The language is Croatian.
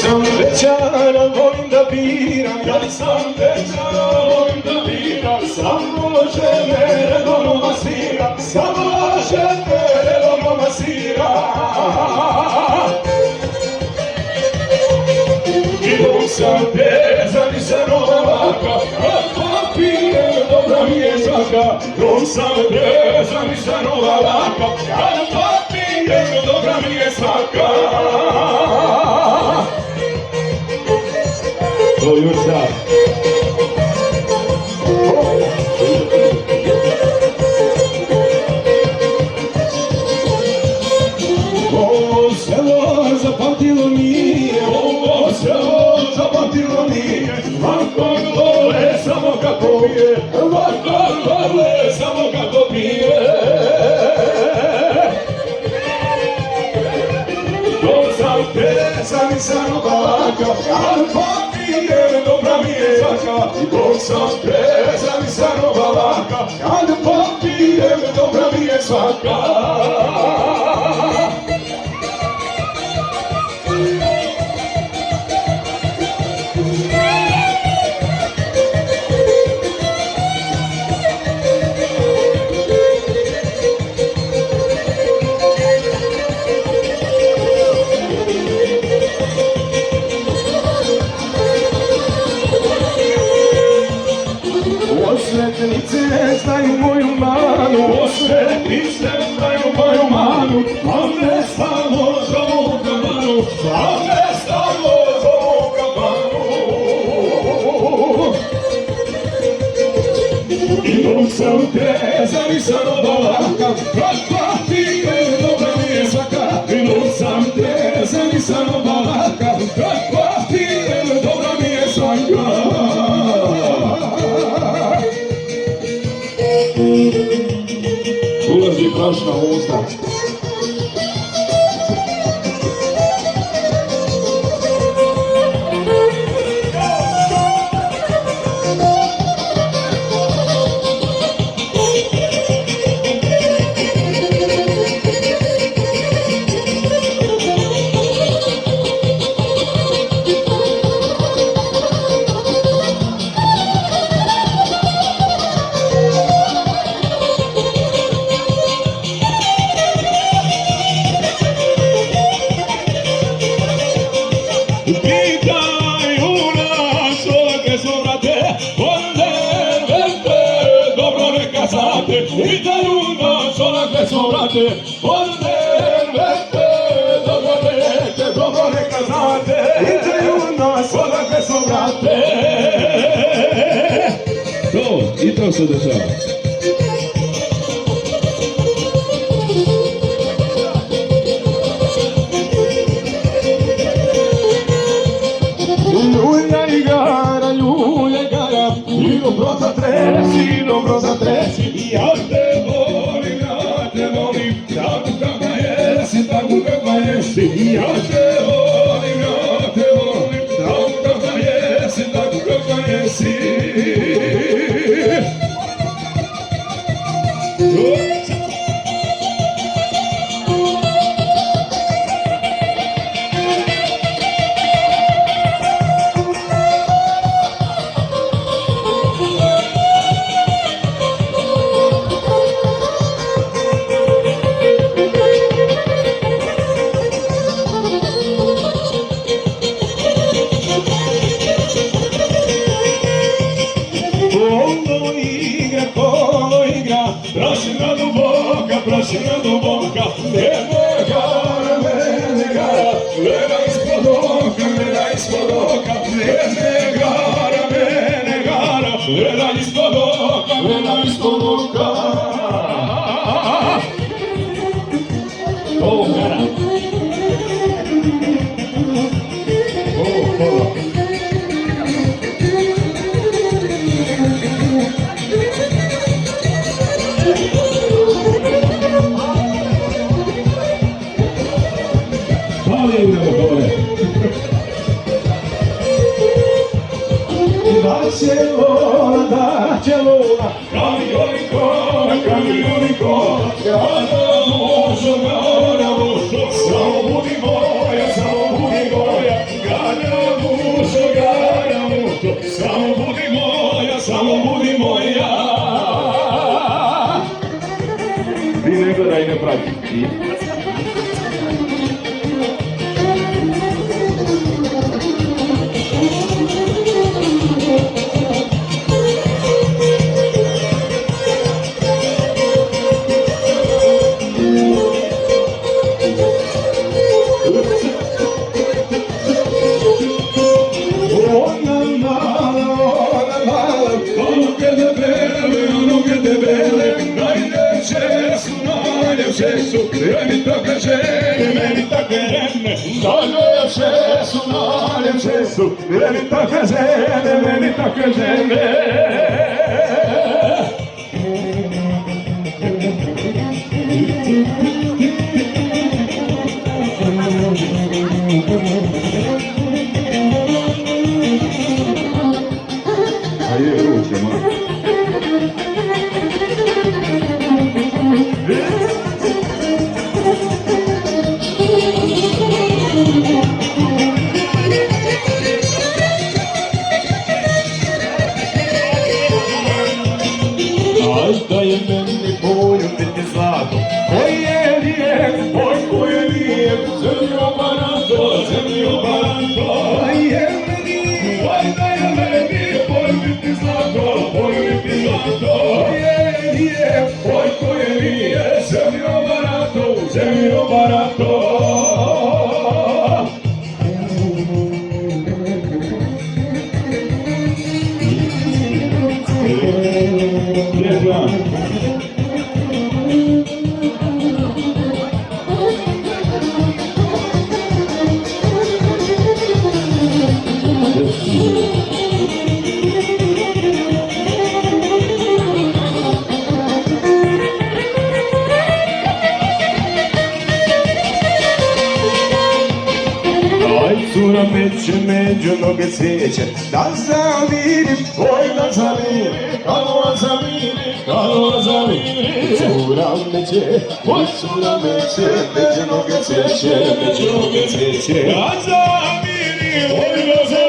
sam večera, volim da biram, ja sam večera, volim da biram, samo žene redovno masira, samo žene redovno masira. I dok sam vezan i sa novaka, ako pijem, dobra mi je svaka. Dok sam vezan i sa novaka, ako pijem, dobra mi je svaka. To juča. Ovo selo zapamtilo nije, ovo selo zapamtilo nije, Marko vole samo kako pije, Marko vole samo kako pije. Dok sam vezan i sa novaka, ako pijem, dobra mi je svaka. Dok sam vezan i sa novaka, ako pijem, dobra mi je svaka. Osretnice znaju moju manu, osretnice znaju moju manu, a me stalno zovu kafanu, a me stalno zovu kafanu. I dok sam vezan i sa novaka, kakva pijem, dobra mi je svaka. I dok sam vezan i sa novaka, kakva pijem, dobra mi je svaka. Ulazi prašna usta. Pitaju nas onakve smo vrate, od nervete, dobro neka znate. Pitaju nas onakve smo vrate. To, i to se dešava. Ljulja i gara, dobro zatresi, ja te volim, tako kakva jesi, tako kakva jesi, ja te volim, tako kakva jesi, tako kakva jesi. Prašina duboka, mene gara, gleda ispod oka, gleda ispod oka, mene gara, gleda ispod oka, gleda ispod oka. Ovo gara. Ovo. Barcellona, camioni cola, grada muso, samo budi moja, alem cestu, velita kažene. Ajde, ruke, ma. Da je meni poljubiti zlato, koje lijep, zemljo barato, da je meni poljubiti zlato, koje lijep, zemljo barato. Cura meće među noge cvijeće, da zamirim, da zamirim, kako zamirim. Cura meće među noge cvijeće, da zamirim, da